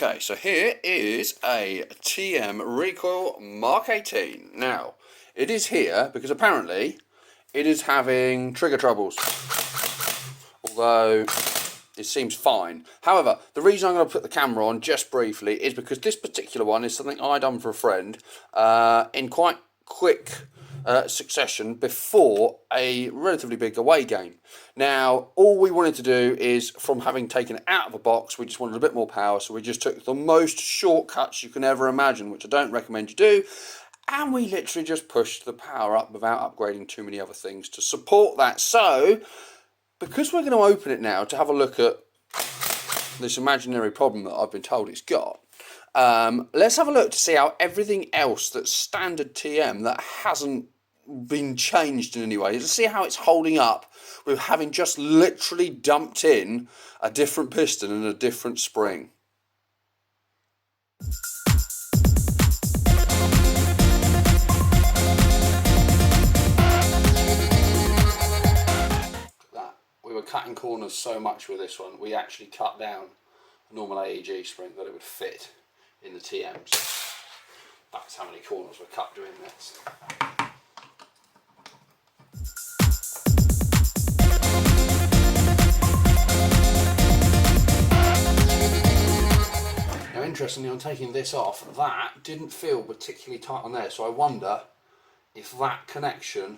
Okay, so here is a TM Recoil Mark 18. Now, it is here because apparently it is having trigger troubles, although it seems fine. However, the reason I'm going to put the camera on just briefly is because this particular one is something I done for a friend in quite quick succession before a relatively big away game. Now, all we wanted to do is, from having taken it out of a box, we just wanted a bit more power, so we just took the most shortcuts you can ever imagine, which I don't recommend you do, and we literally just pushed the power up without upgrading too many other things to support that. So, because we're going to open it now to have a look at this imaginary problem that I've been told it's got, let's have a look to see how everything else that's standard TM that hasn't been changed in any way, let's see how it's holding up with having just literally dumped in a different piston and a different spring. We were cutting corners so much with this one, we actually cut down a normal AEG spring that it would fit in the TMs. That's how many corners were cut doing this. Now, interestingly, on taking this off, that didn't feel particularly tight on there, so I wonder if that connection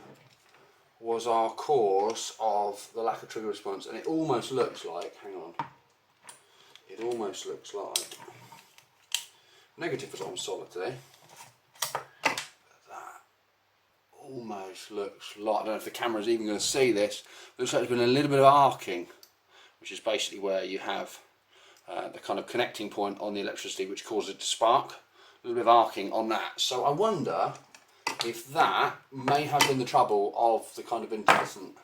was our cause of the lack of trigger response. And it almost looks like, hang on, it almost looks like, negative is on solid today, but that almost looks like, I don't know if the camera's even going to see this, looks like there's been a little bit of arcing, which is basically where you have the kind of connecting point on the electricity which causes it to spark, a little bit of arcing on that. So I wonder if that may have been the trouble of the kind of incessant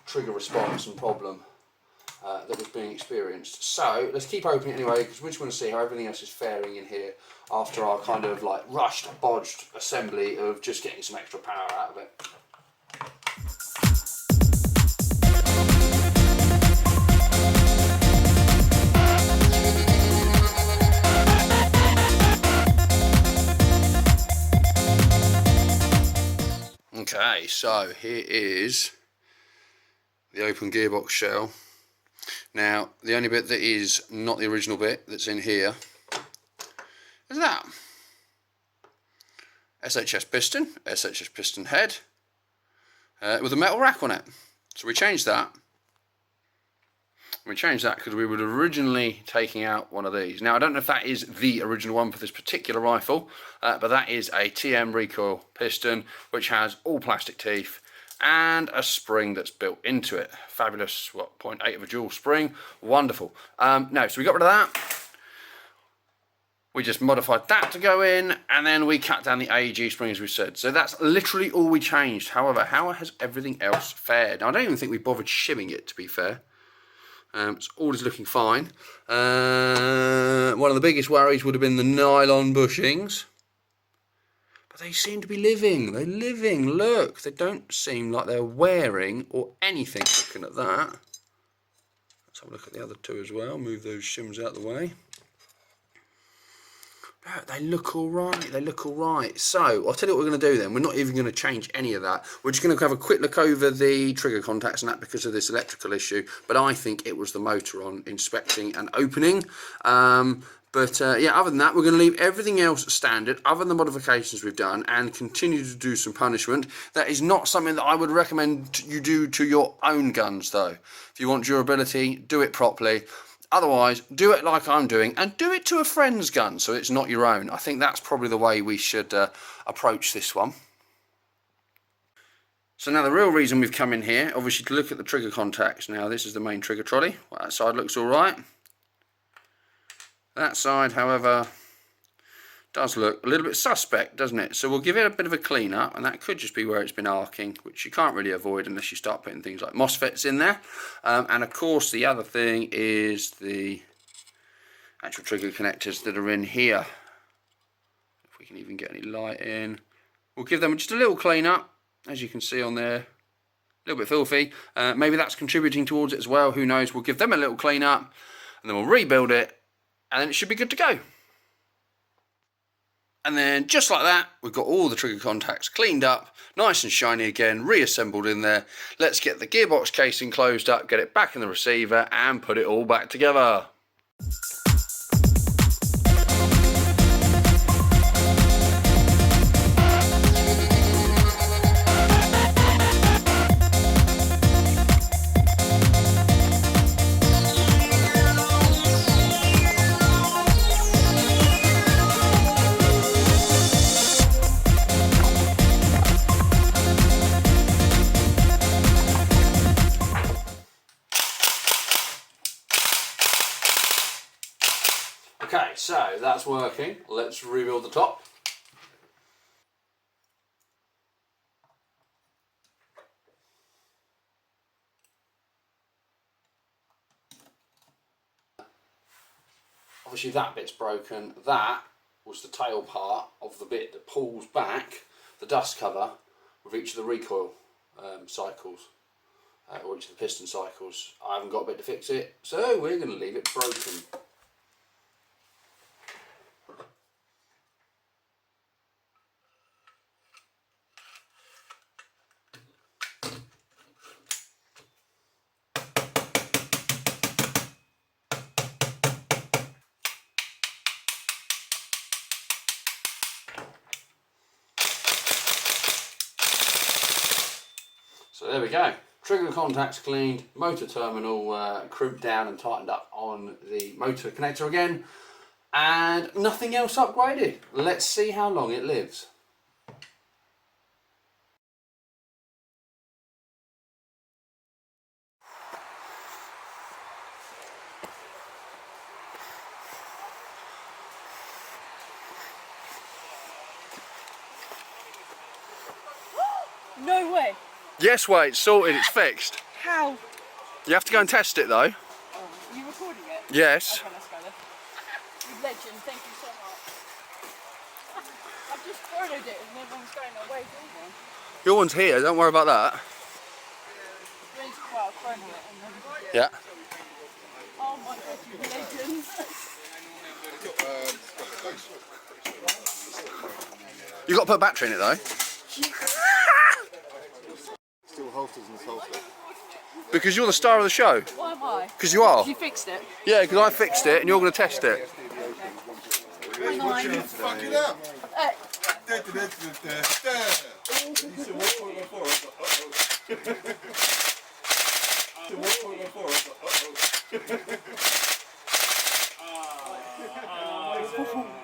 trigger response and problem that was being experienced. So let's keep opening it anyway, because we just want to see how everything else is faring in here after our kind of like rushed, bodged assembly of just getting some extra power out of it. Okay, so here is the open gearbox shell. Now, the only bit that is not the original bit that's in here is that. SHS piston head with a metal rack on it. So we changed that. We changed that because we were originally taking out one of these. Now, I don't know if that is the original one for this particular rifle, but that is a TM recoil piston, which has all plastic teeth and a spring that's built into it. Fabulous, what, 0.8 of a dual spring. Wonderful. No, so we got rid of that. We just modified that to go in, and then we cut down the AEG spring, as we said. So that's literally all we changed. However, how has everything else fared? Now, I don't even think we bothered shimming it, to be fair. It's all is looking fine. One of the biggest worries would have been the nylon bushings. But they seem to be living. They're living. Look, they don't seem like they're wearing or anything looking at that. Let's have a look at the other two as well. Move those shims out of the way. But they look all right. They look all right. So I'll tell you what we're going to do then. We're not even going to change any of that. We're just going to have a quick look over the trigger contacts and that because of this electrical issue. But I think it was the motor on inspecting and opening. Yeah, other than that, we're going to leave everything else standard, other than the modifications we've done, and continue to do some punishment. That is not something that I would recommend you do to your own guns, though. If you want durability, do it properly. Otherwise, do it like I'm doing, and do it to a friend's gun, so it's not your own. I think that's probably the way we should approach this one. So now the real reason we've come in here, obviously to look at the trigger contacts. Now this is the main trigger trolley. Well, that side looks all right. That side, however, does look a little bit suspect, doesn't it? So we'll give it a bit of a clean up, and that could just be where it's been arcing, which you can't really avoid unless you start putting things like MOSFETs in there. And of course the other thing is the actual trigger connectors that are in here. If we can even get any light in. We'll give them just a little clean up, as you can see on there. A little bit filthy. Maybe that's contributing towards it as well, who knows. We'll give them a little clean up, and then we'll rebuild it and then it should be good to go. And then just like that, we've got all the trigger contacts cleaned up, nice and shiny again, reassembled in there. Let's get the gearbox casing closed up, get it back in the receiver and put it all back together. Okay, so that's working. Let's rebuild the top. Obviously that bit's broken. That was the tail part of the bit that pulls back the dust cover with each of the recoil cycles, or each of the piston cycles. I haven't got a bit to fix it, so we're going to leave it broken. So there we go, trigger contacts cleaned, motor terminal crimped down and tightened up on the motor connector again, and nothing else upgraded. Let's see how long it lives. No way. Yes, wait, it's sorted, it's fixed. How? You have to go and test it though. Are you recording it? Yes. Okay, let's go then. You legend, thank you so much. I've just photoed it and everyone's going away from one. Your one's here, don't worry about that. Well, I've phoned it and then... Yeah. Oh my god, you legend. You've got to put a battery in it though. Still holsters and holster. Because you're the star of the show. Why am I? Because you are. You fixed it? Yeah, because I fixed it and you're going to test it. Fuck it up.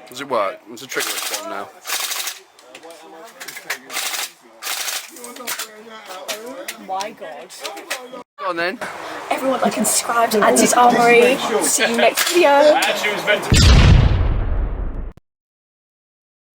Does it work? It's a trigger response now. My god. Go on then. Everyone like and subscribe to Andy's Armory. See you next video.